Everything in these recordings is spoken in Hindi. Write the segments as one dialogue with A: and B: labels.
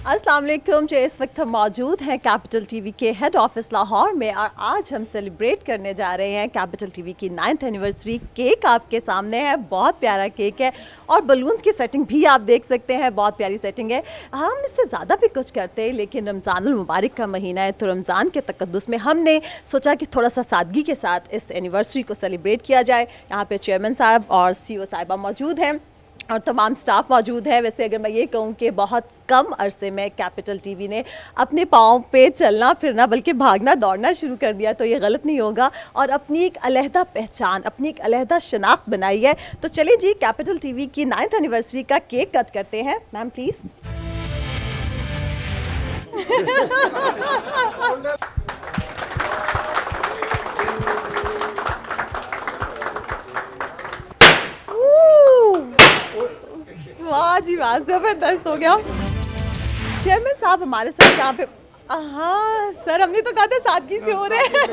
A: अस्सलाम वालेकुम। इस वक्त हम मौजूद हैं कैपिटल टीवी के हेड ऑफिस लाहौर में और आज हम सेलिब्रेट करने जा रहे हैं कैपिटल टीवी की 9th एनिवर्सरी। केक आपके सामने है, बहुत प्यारा केक है और बलून्स की सेटिंग भी आप देख सकते हैं, बहुत प्यारी सेटिंग है। हम इससे ज़्यादा भी कुछ करते हैं लेकिन रमज़ानुल मुबारक का महीना है तो रमज़ान के तकद्दुस में हमने सोचा कि थोड़ा सा सादगी के साथ इस एनिवर्सरी को सेलिब्रेट किया जाए। यहाँ पे चेयरमैन साहब और CEO साहिबा मौजूद हैं और तमाम स्टाफ मौजूद है। वैसे अगर मैं ये कहूँ कि बहुत कम अरसे में कैपिटल टीवी ने अपने पाँव पे चलना फिरना बल्कि भागना दौड़ना शुरू कर दिया तो ये गलत नहीं होगा और अपनी एक अलहदा पहचान, अपनी एक अलहदा शनाख्त बनाई है। तो चलिए जी, कैपिटल टीवी की 9th एनिवर्सरी का केक कट करते हैं। Ma'am please. वाह जी वाह, ज़बरदस्त हो गया। चेयरमैन साहब हमारे साथ यहाँ पे। हाँ सर, हमने तो कहा था सादगी से हो रहे हैं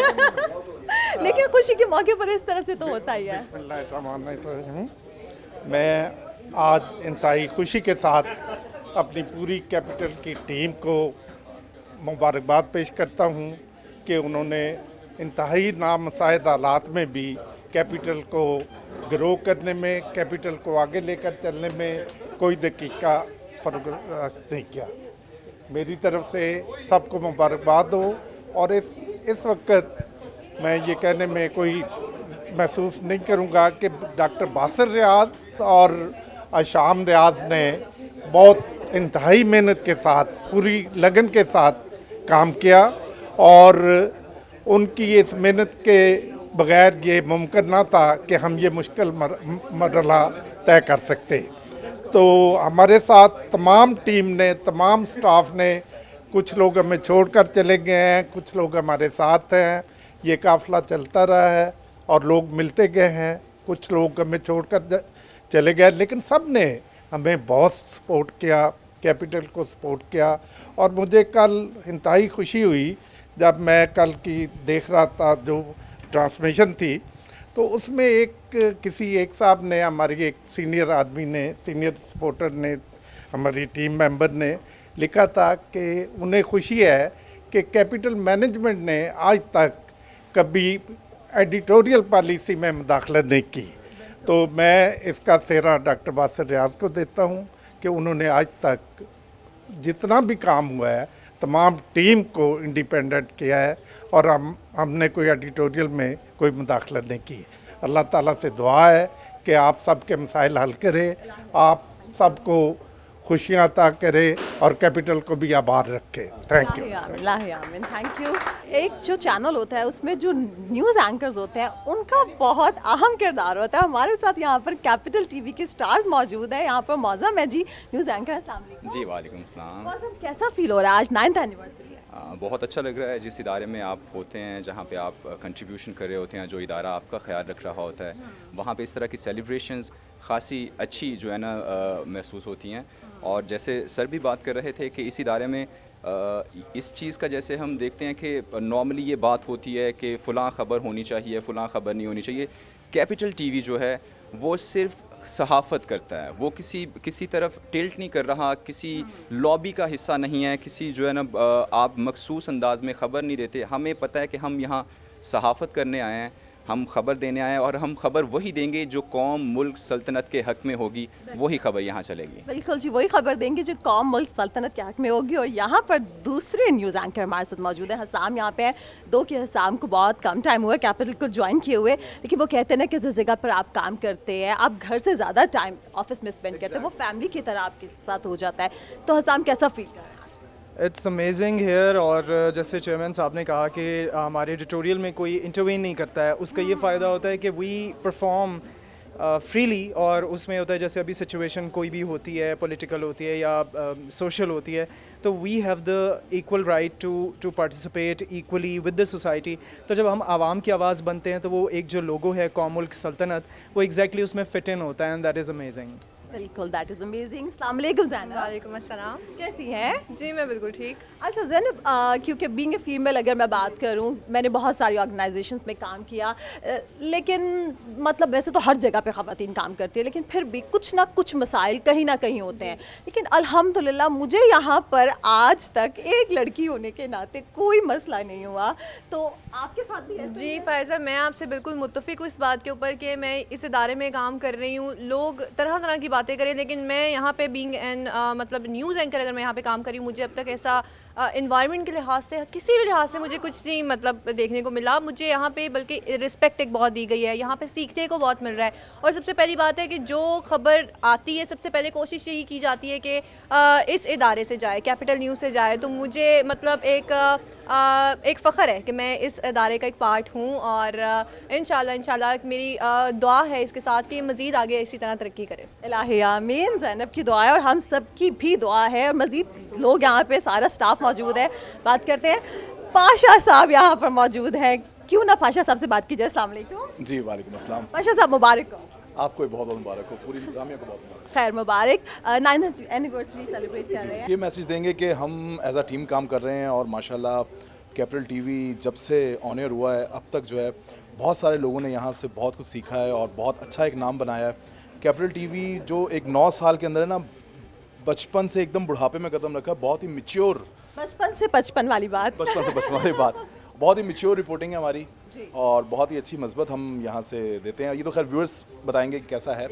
A: लेकिन खुशी के मौके पर इस तरह से तो होता ही है।
B: मैं आज इंतहाई खुशी के साथ अपनी पूरी कैपिटल की टीम को मुबारकबाद पेश करता हूँ कि उन्होंने इंतहाई नामसाइद हालात में भी कैपिटल को ग्रो करने में, कैपिटल को आगे लेकर चलने में कोई दकीका फर्क नहीं किया। मेरी तरफ से सबको मुबारकबाद हो और इस वक्त मैं ये कहने में कोई महसूस नहीं करूँगा कि डॉक्टर बासर रियाज और आशाम रियाज ने बहुत इंतहाई मेहनत के साथ, पूरी लगन के साथ काम किया और उनकी इस मेहनत के बगैर ये मुमकिन ना था कि हम ये मुश्किल मरहला तय कर सकते। तो हमारे साथ तमाम टीम ने, तमाम स्टाफ ने, कुछ लोग हमें छोड़कर चले गए हैं, कुछ लोग हमारे साथ हैं। ये काफ़िला चलता रहा है और लोग मिलते गए हैं, कुछ लोग हमें छोड़कर चले गए लेकिन सब ने हमें बहुत सपोर्ट किया, कैपिटल को सपोर्ट किया। और मुझे कल इंतहाई खुशी हुई जब मैं कल की देख रहा था जो ट्रांसमिशन थी तो उसमें किसी एक साहब ने, हमारी एक सीनियर आदमी ने, सीनियर सपोर्टर ने, हमारी टीम मेंबर ने लिखा था कि उन्हें खुशी है कि कैपिटल मैनेजमेंट ने आज तक कभी एडिटोरियल पॉलिसी में मुदाखलत नहीं की। तो मैं इसका सेहरा डॉक्टर बासर रियाज को देता हूँ कि उन्होंने आज तक जितना भी काम हुआ है तमाम टीम को इंडिपेंडेंट किया है और हमने कोई एडिटोरियल में कोई मुदाखलत नहीं की। अल्लाह ताला से दुआ है कि आप सबके मसाइल हल करे, आप सबको खुशियाँ अता करे और कैपिटल को भी आबाद रखे। Thank you.
A: Thank you. एक जो चैनल होता है उसमें जो न्यूज़ एंकर्स होते हैं उनका बहुत अहम किरदार होता है। हमारे साथ यहाँ पर कैपिटल टीवी के स्टार्स मौजूद है। यहाँ पर मौजम है जी, न्यूज़ एंकर। अस्सलाम वालेकुम।
C: जी वालेकुम सलाम।
A: मौजम, कैसा फील हो रहा है आज 9th एनिवर्सरी है?
C: बहुत अच्छा लग रहा है। जिस इदारे में आप होते हैं, जहाँ पे आप कंट्रीब्यूशन कर रहे होते हैं, जो इदारा आपका ख्याल रख रहा होता है, वहाँ पे इस तरह की सेलिब्रेशंस खासी अच्छी जो है ना महसूस होती हैं। और जैसे सर भी बात कर रहे थे कि इस इदारे में इस चीज़ का जैसे हम देखते हैं कि नॉर्मली ये बात होती है कि फ़लाँ ख़बर होनी चाहिए, फ़लाँ ख़बर नहीं होनी चाहिए। कैपिटल टीवी जो है वो सिर्फ सहाफ़त करता है, वो किसी तरफ टिल्ट नहीं कर रहा, किसी लॉबी का हिस्सा नहीं है, किसी जो है ना आप मखसूस अंदाज में ख़बर नहीं देते। हमें पता है कि हम यहाँ सहाफ़त करने आए हैं, हम ख़बर देने आए हैं और हम ख़बर वही देंगे जो कौम, मुल्क, सल्तनत के हक़ में होगी, वही ख़बर यहाँ चलेगी।
A: बिल्कुल जी, वही खबर देंगे जो कौम, मुल्क, सल्तनत के हक़ में होगी। और यहाँ पर दूसरे न्यूज़ एंकर हमारे साथ मौजूद हैं। हसाम यहाँ पे हैं। दो कि हसाम को बहुत कम टाइम हुआ है कैपिटल को ज्वाइन किए हुए, लेकिन वो कहते हैं ना कि जिस जगह पर आप काम करते हैं, आप घर से ज़्यादा टाइम ऑफिस में स्पेंड करते हैं, वो फैमिली की तरह आपके साथ हो जाता है। तो हसाम कैसा फील कर रहे हैं?
D: It's amazing here. और जैसे चेयरमैन साहब ने कहा कि हमारे एडिटोरियल में कोई इंटरवीन नहीं करता है, उसका ये फ़ायदा होता है कि वी परफॉर्म फ्रीली। और उसमें होता है जैसे अभी सिचुएशन कोई भी होती है, पॉलिटिकल होती है या सोशल होती है, तो we have the equal right to participate equally with the society. तो जब हम आवाम की आवाज़ बनते हैं तो वो एक जो लोगो है कौम, मुल्क, सल्तनत, वो एग्जैक्टली उसमें फिट इन होता है एंड दैट इज़ अमेजिंग।
A: बिल्कुल, दैट इज़ अमेजिंग। अस्सलाम वालेकुम ज़ैनब,
E: वालेकुम अस्सलाम।
A: कैसी हैं?
E: जी मैं बिल्कुल ठीक।
A: अच्छा ज़ैनब, क्योंकि बीइंग ए फीमेल अगर मैं बात करूं, मैंने बहुत सारी ऑर्गेनाइजेशंस में काम किया, लेकिन मतलब वैसे तो हर जगह पे ख़वातीन काम करती है, लेकिन फिर भी कुछ ना कुछ मसाइल कहीं ना कहीं होते हैं। लेकिन अल्हम्दुलिल्लाह मुझे यहाँ पर आज तक एक लड़की होने के नाते कोई मसला नहीं हुआ। तो आपके साथ भी ऐसा ही
E: जी
A: है?
E: फ़ायज़ा, मैं आपसे बिल्कुल मुत्तफ़िक हूँ इस बात के ऊपर कि मैं इस इदारे में काम कर रही हूँ। लोग तरह तरह की बातें करें, लेकिन मैं यहाँ पे बीइंग एन मतलब न्यूज़ एंकर अगर मैं यहाँ पे काम कर रही हूँ, मुझे अब तक ऐसा इन्वायरमेंट के लिहाज से, किसी भी लिहाज से मुझे कुछ नहीं मतलब देखने को मिला। मुझे यहाँ पे बल्कि रिस्पेक्ट एक बहुत दी गई है, यहाँ पे सीखने को बहुत मिल रहा है। और सबसे पहली बात है कि जो खबर आती है, सबसे पहले कोशिश यही की जाती है कि इस इदारे से जाए, कैपिटल न्यूज़ से जाए। तो मुझे मतलब एक फ़ख्र है कि मैं इस इदारे का एक पार्ट हूँ, और इंशाल्लाह मेरी दुआ है इसके साथ कि मज़ीद आगे इसी तरह तरक्की करे।
A: इलाही आमीन। ज़ैनब की दुआ है और हम सब की भी दुआ है, और मज़ीद लोग यहाँ पे सारा स्टाफ मौजूद है। बात करते हैं, पाशा साहब यहाँ पर मौजूद हैं। क्यों ना पाशा साहब से बात की जाए। अस्सलाम वालेकुम।
F: जी वालेकुम अस्सलाम।
A: पाशा साहब मुबारक हो।
F: आपको भी बहुत बहुत मुबारक हो, पूरी इंतज़ामिया को बहुत मुबारक
A: खैर मुबारक। 9th एनिवर्सरी सेलिब्रेट कर रहे
F: हो।
A: हैं।
F: ये मैसेज देंगे कि हम एज अ टीम काम कर रहे हैं, और माशाल्लाह कैपिटल टीवी जब से ऑन एयर हुआ है अब तक जो है बहुत सारे लोगों ने यहाँ से बहुत कुछ सीखा है और बहुत अच्छा एक नाम बनाया है। कैपिटल टीवी जो एक 9 साल के अंदर है ना, बचपन से एकदम बुढ़ापे में कदम रखा है, बहुत ही मिच्योर,
A: बचपन से बचपन वाली बात।
F: बचपन से बचपन वाली बात, बहुत ही मिच्योर रिपोर्टिंग है हमारी, और बहुत ही अच्छी मस्बत हम यहाँ से देते हैं। ये तो खैर व्यूअर्स बताएंगे कि कैसा है,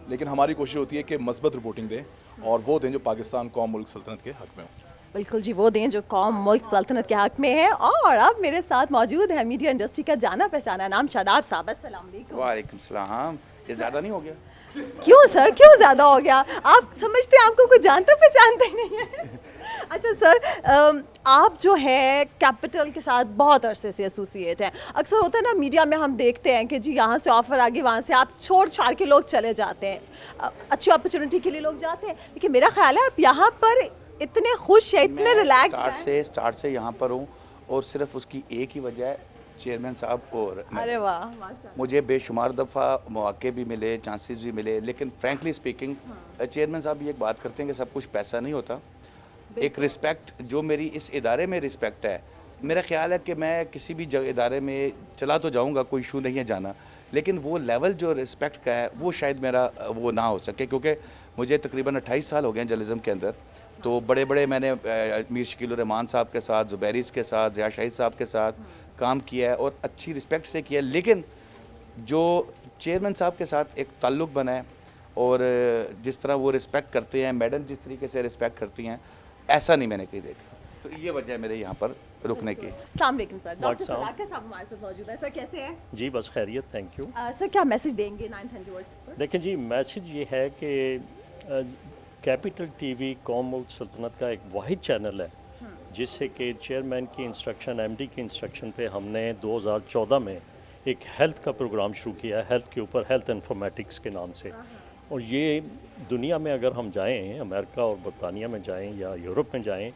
F: लेकिन हमारी कोशिश होती है कि मस्बत रिपोर्टिंग दें, और वो दें जो पाकिस्तान कौम मुल्क सल्तनत के हक़ में हो।
A: बिल्कुल जी, वो दें जो कौम मुल्क सल्तनत के हक़ में है। और अब मेरे साथ मौजूद है मीडिया इंडस्ट्री का जाना पहचाना नाम शादाब साहब। अस्सलाम वालेकुम।
G: वालेकुम सलाम। ये ज़्यादा नहीं हो गया?
A: क्यों सर, क्यों ज़्यादा हो गया? आप समझते हैं आपको कोई जानता पहचानता ही नहीं है? अच्छा सर, आप जो है कैपिटल के साथ बहुत अरसे से एसोसिएट हैं। अक्सर होता है ना मीडिया में, हम देखते हैं कि जी यहाँ से ऑफ़र आ गई, वहाँ से आप छोड़ छाड़ के लोग चले जाते हैं। अच्छी अपॉर्चुनिटी के लिए लोग जाते हैं, लेकिन मेरा ख्याल है आप यहाँ पर इतने खुश हैं, इतने रिलैक्स हैं।
G: स्टार्ट से यहाँ पर हूँ, और सिर्फ उसकी एक ही वजह है चेयरमैन साहब और मैं।
A: अरे वाह, माशाल्लाह।
G: मुझे बेशुमार दफ़ा मौके भी मिले, चांसेस भी मिले, लेकिन फ्रैंकली स्पीकिंग चेयरमैन साहब ये एक बात करते हैं कि सब कुछ पैसा नहीं होता। एक रिस्पेक्ट जो मेरी इस इदारे में रिस्पेक्ट है, मेरा ख्याल है कि मैं किसी भी इदारे में चला तो जाऊंगा, कोई इशू नहीं है जाना, लेकिन वो लेवल जो रिस्पेक्ट का है वो शायद मेरा वो ना हो सके, क्योंकि मुझे तकरीबन 28 साल हो गए हैं जर्नलिज्म के अंदर। तो बड़े बड़े मैंने मीर शकील रहमान साहब के साथ, ज़ुबैरिस के साथ, ज़िया शाहिद साहब के साथ काम किया है, और अच्छी रिस्पेक्ट से किया है। लेकिन जो चेयरमैन साहब के साथ एक ताल्लुक़ बना है, और जिस तरह वो रिस्पेक्ट करते हैं, मैडम जिस तरीके से रिस्पेक्ट करती हैं, ऐसा नहीं मैंने कहीं देखा। तो ये वजह है मेरे यहाँ पर रुकने की।
A: अस्सलाम वालेकुम सर। डॉक्टर
H: साहब।
A: सलाके साहब हमारे साथ मौजूद है। सर कैसे हैं?
H: जी बस खैरियत, थैंक यू।
A: सर क्या मैसेज देंगे 9th एनिवर्सरी पर?
H: देखिए जी, मैसेज ये है कि कैपिटल टीवी कौम मुल्क सल्तनत का एक वाहिद चैनल है जिससे कि चेयरमैन की इंस्ट्रक्शन, एमडी की इंस्ट्रक्शन पे हमने 2014 में एक हेल्थ का प्रोग्राम शुरू किया, हेल्थ के ऊपर, हेल्थ इन्फॉर्मेटिक्स के नाम से। और ये दुनिया में अगर हम जाएं, अमेरिका और बरतानिया में जाएं या यूरोप में जाएं,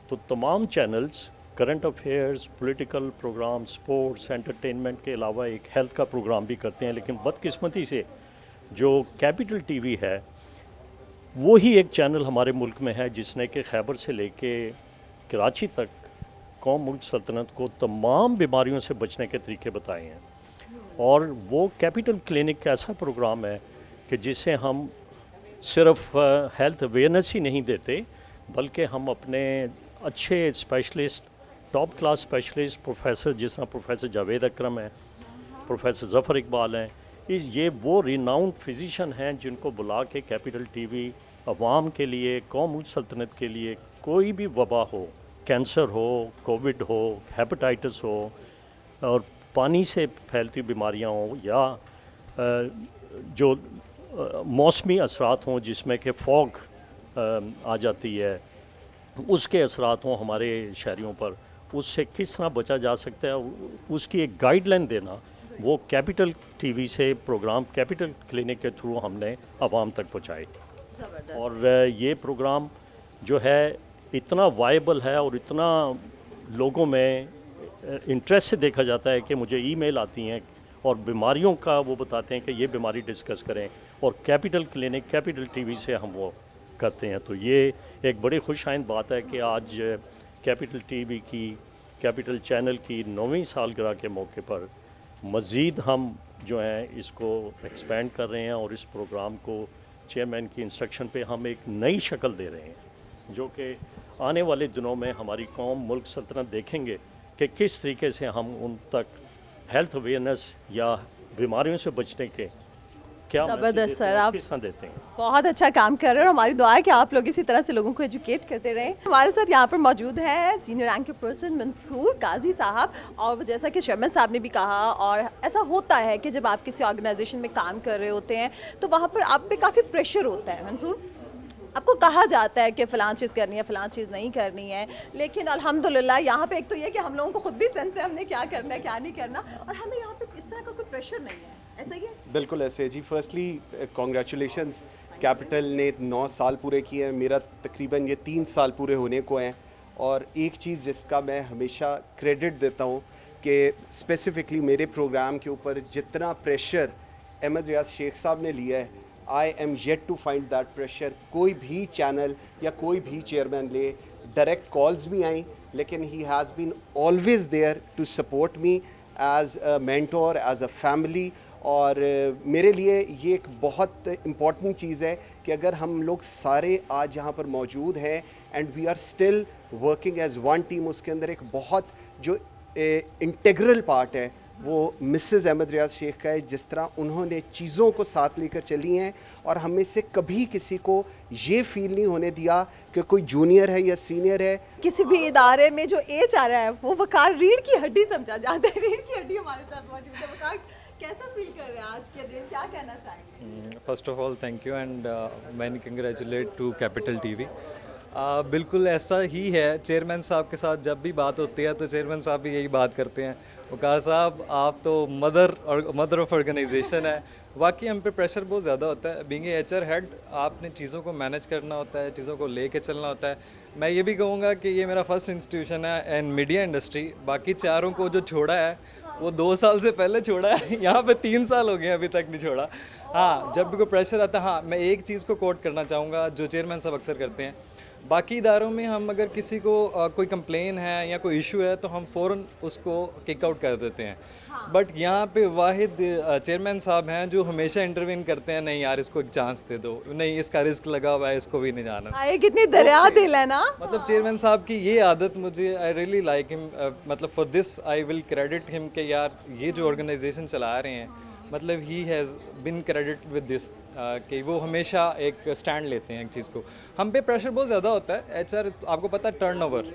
H: तो तमाम channels current affairs, political programme, sports, entertainment के अलावा एक हेल्थ का प्रोग्राम भी करते हैं। लेकिन बदकिस्मती से जो कैपिटल टीवी है वो ही एक चैनल हमारे मुल्क में है जिसने कि खैबर से लेके कराची तक कौम मुल्क सल्तनत को तमाम बीमारियों से बचने के तरीके बताए हैं। और वो कैपिटल क्लिनिक ऐसा प्रोग्राम है कि जिससे हम सिर्फ हेल्थ अवेयरनेस ही नहीं देते, बल्कि हम अपने अच्छे specialist, top class specialist professor, जिस तरह प्रोफेसर जावेद अकरम हैं, प्रोफेसर ज़फ़र इकबाल हैं, ये वो रिनाउंड फिजिशियन हैं जिनको बुला के कैपिटल टीवी अवाम के लिए, कौम मुल्क सल्तनत के लिए कोई भी वबा हो, कैंसर हो, कोविड हो, हेपेटाइटिस हो, और पानी से फैलती बीमारियां हो, या जो मौसमी असरात हों जिसमें कि फॉग आ जाती है, उसके असरात हों हमारे शहरियों पर, उससे किस तरह बचा जा सकता है, उसकी एक गाइडलाइन देना, वो कैपिटल टीवी से प्रोग्राम कैपिटल क्लिनिक के थ्रू हमने आवाम तक पहुँचाए। और ये प्रोग्राम जो है इतना वायबल है और इतना लोगों में इंटरेस्ट से देखा जाता है कि मुझे ईमेल आती हैं और बीमारियों का वो बताते हैं कि ये बीमारी डिस्कस करें, और कैपिटल क्लिनिक कैपिटल टीवी से हम वो करते हैं। तो ये एक बड़ी खुशाइंद बात है कि आज कैपिटल टीवी की, कैपिटल चैनल की 9वीं सालगिरह के मौके पर मज़ीद हम जो हैं इसको एक्सपेंड कर रहे हैं, और इस प्रोग्राम को चेयरमैन की इंस्ट्रक्शन पे हम एक नई शक्ल दे रहे हैं, जो कि आने वाले दिनों में हमारी कौम, मुल्क, सल्तनत देखेंगे कि किस तरीके से हम उन तक हेल्थ अवेयरनेस या बीमारियों से बचने के क्या
A: ज़बरदस्त
H: मैसेज
A: सर,
H: देते हैं,
A: आप
H: किस तरह देते हैं।
A: बहुत अच्छा काम कर रहे हैं और हमारी दुआ है कि आप लोग इसी तरह से लोगों को एजुकेट करते रहें। हमारे साथ यहाँ पर मौजूद हैं सीनियर एंकर पर्सन मंसूर काजी साहब, और जैसा कि चेयरमैन साहब ने भी कहा, और ऐसा होता है कि जब आप किसी ऑर्गेनाइजेशन में काम कर रहे होते हैं तो वहाँ पर आप पे काफ़ी प्रेशर होता है। मंसूर, आपको कहा जाता है कि फ़लाँ चीज़ करनी है, फ़लाँ चीज़ नहीं करनी है, लेकिन अल्हम्दुलिल्लाह यहाँ पे एक तो ये कि हम लोगों को खुद भी सेंस है हमने क्या करना है क्या नहीं करना, और हमें यहाँ पे इस तरह का कोई प्रेशर नहीं है, ऐसा ही है?
I: बिल्कुल ऐसे है जी। फर्स्टली कॉन्ग्रेचुलेशंस, कैपिटल ने 9 साल पूरे किए हैं, मेरा तकरीबन ये 3 साल पूरे होने को हैं। और एक चीज़ जिसका मैं हमेशा क्रेडिट देता हूँ कि स्पेसिफ़िकली मेरे प्रोग्राम के ऊपर जितना प्रेशर अहमद रियाज शेख साहब ने लिया है, I am yet to find that pressure. कोई भी चैनल या कोई भी चेयरमैन ले, डायरेक्ट कॉल्स भी आई, लेकिन he has been always there to support me as a mentor, as a family. और मेरे लिए ये एक बहुत इम्पॉर्टेंट चीज़ है कि अगर हम लोग सारे आज यहाँ पर मौजूद हैं and we are still working as one team, उसके अंदर एक बहुत जो इंटीग्रल पार्ट है वो मिसेस अहमद रियाज शेख का है। जिस तरह उन्होंने चीज़ों को साथ लेकर चली हैं और हमें से कभी किसी को ये फील नहीं होने दिया कि कोई जूनियर है या सीनियर है।
A: किसी भी इदारे में जो एच आ रहा है वो वकार रीढ़ की हड्डी समझा जाता है। रीढ़ की हड्डी हमारे साथ मौजूद है। वकार, कैसा फील कर रहे हैं आज के दिन, क्या कहना चाहेंगे?
J: First of all thank you and many congratulate to Capital TV. बिल्कुल ऐसा ही है, चेयरमैन साहब के साथ जब भी बात होती है तो चेयरमैन साहब भी यही बात करते हैं, वकार साहब आप तो मदर ऑफ ऑर्गेनाइजेशन है। वाकई हम पे प्रेशर बहुत ज़्यादा होता है। बीइंग एचआर हेड आपने चीज़ों को मैनेज करना होता है, चीज़ों को लेके चलना होता है। मैं ये भी कहूँगा कि ये मेरा फर्स्ट इंस्टीट्यूशन है इन मीडिया इंडस्ट्री। बाकी चारों को जो छोड़ा है वो 2 साल से पहले छोड़ा है, यहाँ पे 3 साल हो गए अभी तक नहीं छोड़ा। हाँ, जब भी कोई प्रेशर आता है, हाँ मैं एक चीज़ को कोट करना चाहूँगा जो चेयरमैन साहब अक्सर करते हैं, बाकी इदारों में हम अगर किसी को कोई कंप्लेन है या कोई इशू है तो हम फ़ौरन उसको किक आउट कर देते हैं। बट यहाँ पे वाहिद चेयरमैन साहब हैं जो हमेशा इंटरवीन करते हैं, नहीं यार इसको एक चांस दे दो, नहीं इसका रिस्क लगा हुआ है, इसको भी नहीं जाना।
A: आए कितनी दरिया दिल है ना।
J: मतलब चेयरमैन साहब की ये आदत मुझे, आई रियली लाइक हिम, मतलब for this I will credit him कि यार ये जो ऑर्गेनाइजेशन चला रहे हैं, मतलब he has been credit with this कि वो हमेशा एक स्टैंड लेते हैं एक चीज़ को। हम पे प्रेशर बहुत ज़्यादा होता है। एचआर आपको पता है टर्नओवर,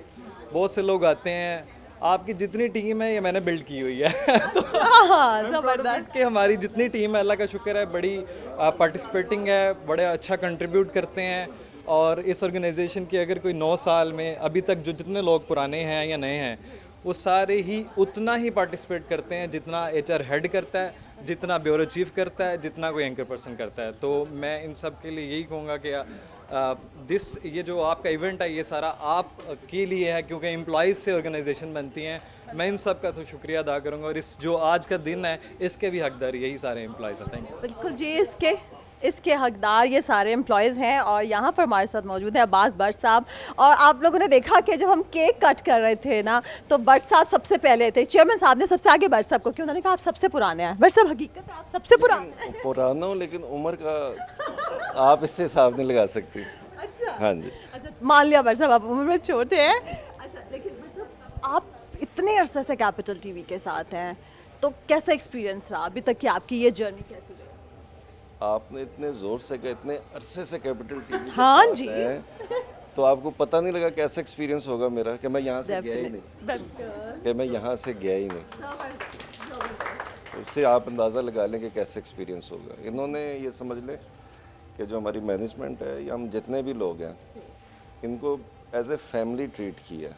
J: बहुत से लोग आते हैं, आपकी जितनी टीम है ये मैंने बिल्ड की हुई है तो ज़बरदस्त कि हमारी जितनी टीम है अल्लाह का शुक्र है बड़ी पार्टिसिपेटिंग है, बड़े अच्छा कंट्रीब्यूट करते हैं। और इस ऑर्गेनाइजेशन की अगर कोई 9 साल में अभी तक जो जितने लोग पुराने हैं या नए हैं वो सारे ही उतना ही पार्टिसिपेट करते हैं जितना एचआर हेड करता है, जितना ब्यूरो चीफ करता है, जितना कोई एंकर पर्सन करता है। तो मैं इन सब के लिए यही कहूँगा कि ये जो आपका इवेंट है ये सारा आप के लिए है, क्योंकि एम्प्लॉइज़ से ऑर्गेनाइजेशन बनती हैं। मैं इन सब का तो शुक्रिया अदा करूँगा, और इस जो आज का दिन है इसके भी हकदार यही सारे एम्प्लॉइज़ हैं। Thank you.
A: बिल्कुल जी, इसके हकदार ये सारे एम्प्लॉयज़ हैं। और यहाँ पर हमारे साथ मौजूद है अब्बास भट्ट साहब। और आप लोगों ने देखा कि जब हम केक कट कर रहे थे ना तो भट्ट साहब सबसे पहले थे। चेयरमैन साहब ने सबसे आगे भट्ट साहब को क्यों, उन्होंने कहा आप सबसे पुराने हैं। भट्ट साहब हकीकत है आप सबसे पुराने हैं।
K: पुराना हूँ लेकिन उम्र का आप इससे हिसाब नहीं लगा सकती।
A: अच्छा,
K: हाँ जी,
A: अच्छा मान लिया भट्ट साहब आप उम्र में छोटे हैं। अच्छा, लेकिन भट्ट साहब आप इतने अरसे से कैपिटल टीवी के साथ हैं, तो कैसा एक्सपीरियंस रहा अभी तक की आपकी ये जर्नी कैसी रही?
K: आपने इतने ज़ोर से कहा इतने अरसे से कैपिटल टीवी
A: हाँ जी,
K: तो आपको पता नहीं लगा कैसा एक्सपीरियंस होगा मेरा कि मैं यहाँ से गया ही नहीं, कि मैं यहाँ से गया ही नहीं। उससे आप अंदाज़ा लगा लें कि कैसे एक्सपीरियंस होगा। इन्होंने ये समझ लें कि जो हमारी मैनेजमेंट है या हम जितने भी लोग हैं इनको एज ए फैमिली ट्रीट किया।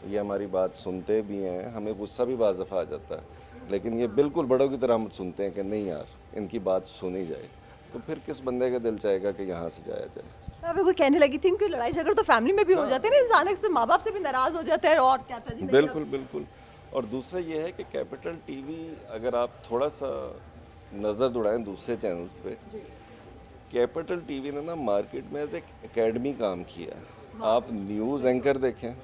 K: ये हमारी बात सुनते भी हैं, हमें गुस्सा भी बाज़ दफ़ा आ जाता है, लेकिन ये बिल्कुल बड़ों की तरह हम सुनते हैं कि नहीं यार इनकी बात सुनी जाए। तो फिर किस बंदे का दिल चाहेगा कि यहाँ से जाया जाए।
A: अभी कोई कहने लगी थी कि लड़ाई झगड़ा तो फैमिली में भी हो जाते हैं ना, इंसान से माँ बाप से भी नाराज़ हो जाते हैं। और क्या था जी,
K: बिल्कुल बिल्कुल। और दूसरा ये है कि कैपिटल टीवी अगर आप थोड़ा सा नज़र दौड़ाएं दूसरे चैनल्स पे, कैपिटल टीवी ने ना मार्केट में एज एक एकेडमी काम किया है। आप न्यूज़ एंकर देखें,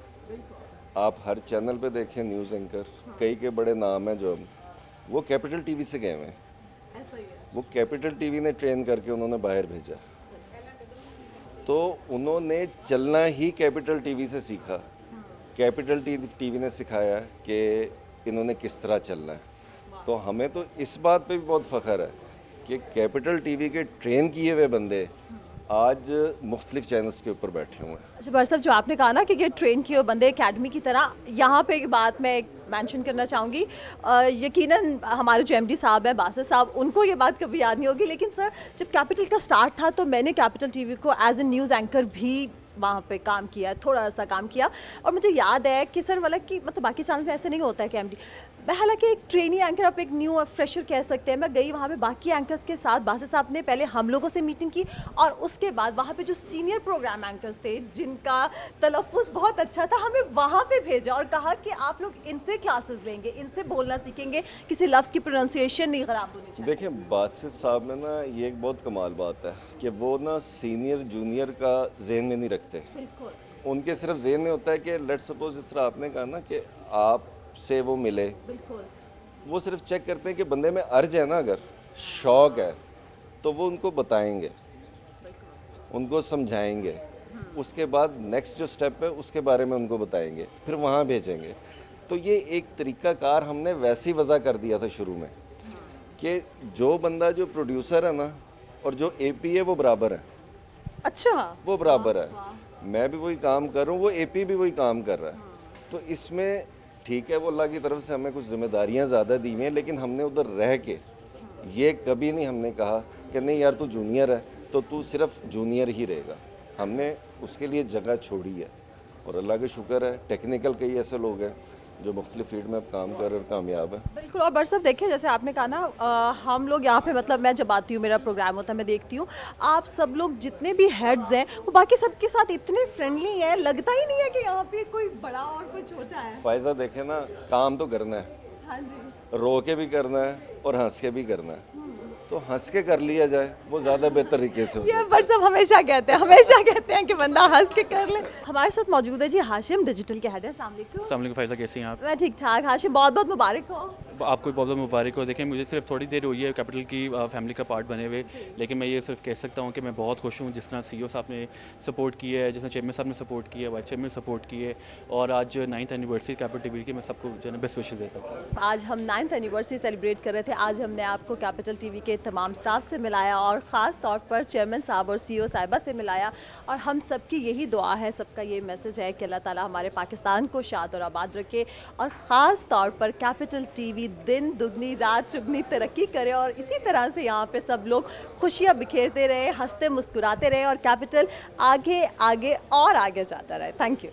K: आप हर चैनल पे देखें न्यूज़ एंकर, कई के बड़े नाम हैं जो वो कैपिटल टीवी से गए हैं। वो कैपिटल टीवी ने ट्रेन करके उन्होंने बाहर भेजा, तो उन्होंने चलना ही कैपिटल टीवी से सीखा। कैपिटल टीवी ने सिखाया कि इन्होंने किस तरह चलना है। तो हमें तो इस बात पे भी बहुत फ़ख्र है कि कैपिटल टीवी के ट्रेन किए हुए बंदे आज मुख्तलिफ चैनल्स के ऊपर बैठे हुए हैं।
A: अच्छा बरसब, जो आपने कहा ना कि ये ट्रेन किए हुए बंदे एकेडमी की तरह, यहाँ पे एक बात मैं मेंशन करना चाहूँगी। यकीनन हमारे जो एमडी साहब हैं, बासित साहब, उनको ये बात कभी याद नहीं होगी, लेकिन सर जब कैपिटल का स्टार्ट था तो मैंने कैपिटल टीवी को एज ए न्यूज़ एंकर भी वहाँ पे काम किया, थोड़ा सा काम किया। और मुझे याद है कि सर वाला कि मतलब बाकी चैनल में ऐसे नहीं होता है कि एमडी, मैं हालांकि एक ट्रेनी एंकर, आप एक न्यू फ्रेशर कह सकते हैं, मैं गई वहाँ पे बाकी एंकर्स के साथ। बासित साहब ने पहले हम लोगों से मीटिंग की और उसके बाद वहाँ पे जो सीनियर प्रोग्राम एंकर्स थे जिनका तलफ़ुज़ बहुत अच्छा था, हमें वहाँ पे भेजा और कहा कि आप लोग इनसे क्लासेस लेंगे, इनसे बोलना सीखेंगे, किसी लफ्ज़ की प्रोनाउंसिएशन नहीं ख़राब होनी चाहिए।
K: देखिए बासित साहब में ना ये एक बहुत कमाल बात है कि वो ना सीनियर जूनियर का जहन में नहीं रखते।
A: बिल्कुल।
K: उनके सिर्फ जहन में होता है कि लेट सपोज जिस तरह आपने कहा ना कि आप से वो मिले,
A: बिल्कुल।
K: वो सिर्फ चेक करते हैं कि बंदे में अर्ज है ना, अगर शौक़ है तो वो उनको बताएंगे, उनको समझाएंगे, उसके बाद नेक्स्ट जो स्टेप है उसके बारे में उनको बताएंगे, फिर वहाँ भेजेंगे। तो ये एक तरीक़ाकार हमने वैसे ही वज़ा कर दिया था शुरू में कि जो बंदा जो प्रोड्यूसर है ना और जो एपी है वो बराबर है।
A: अच्छा,
K: वो बराबर है, मैं भी वही काम कर रहा हूँ, वो एपी भी वही काम कर रहा है। तो इसमें ठीक है, वो अल्लाह की तरफ से हमें कुछ जिम्मेदारियां ज़्यादा दी हुई हैं, लेकिन हमने उधर रह के ये कभी नहीं हमने कहा कि नहीं यार तू जूनियर है तो तू सिर्फ जूनियर ही रहेगा। हमने उसके लिए जगह छोड़ी है और अल्लाह का शुक्र है टेक्निकल कई ऐसे लोग हैं जो मुख्तलिफ फील्ड में अब काम कर और कामयाब है।
A: बिल्कुल। और बरसब देखिए, जैसे आपने कहा ना, हम लोग यहाँ पे मतलब मैं जब आती हूँ, मेरा प्रोग्राम होता है, मैं देखती हूँ आप सब लोग जितने भी हेड्स हैं वो बाकी सबके साथ इतने फ्रेंडली हैं, लगता ही नहीं है कि यहाँ पे कोई बड़ा और कोई छोटा है।
K: फ़ायदा देखे ना, काम तो करना है,
A: हाँ जी,
K: रो के भी करना है और हंस के भी करना है, तो हंस के कर लिया जाए वो ज़्यादा बेहतर तरीके से हो जाए।
A: ये बरसब हमेशा कहते हैं कि बंदा हंस के कर ले। हमारे साथ मौजूद है जी हाशिम, डिजिटल के हेड है। अस्सलाम वालेकुम।
L: फ़ायदा, कैसी हैं आप?
A: मैं ठीक ठाक। हाशिम, बहुत बहुत मुबारक हो।
L: आपको बहुत बहुत मुबारक हो। देखिए मुझे सिर्फ थोड़ी देर हुई है कैपिटल की फैमिली का पार्ट बने हुए, लेकिन मैं ये सिर्फ कह सकता हूँ कि मैं बहुत खुश हूँ जिस तरह CEO साहब ने सपोर्ट किया है, जिस तरह चेयरमैन साहब ने सपोर्ट किया है, वाइस चेयरमैन ने सपोर्ट किया है, और आज 9th एनिवर्सरी कैपिटल टीवी की मैं सबको जो है बेस्ट विशेस देता हूँ।
A: आज हम 9th एनिवर्सरी सेलिब्रेट कर रहे थे। आज हमने आपको कैपिटल टीवी के तमाम स्टाफ से मिलाया और ख़ास तौर पर चेयरमैन साहब और CEO साहिबा से मिलाया, और हम सबकी यही दुआ है, सबका ये मैसेज है कि अल्लाह ताला हमारे पाकिस्तान को शाद और आबाद रखे, और ख़ास तौर पर कैपिटल टीवी दिन दुगनी रात चुगनी तरक्की करे, और इसी तरह से यहाँ पे सब लोग खुशियाँ बिखेरते रहे, हंसते मुस्कुराते रहे, और कैपिटल आगे आगे और आगे जाता रहे। Thank you.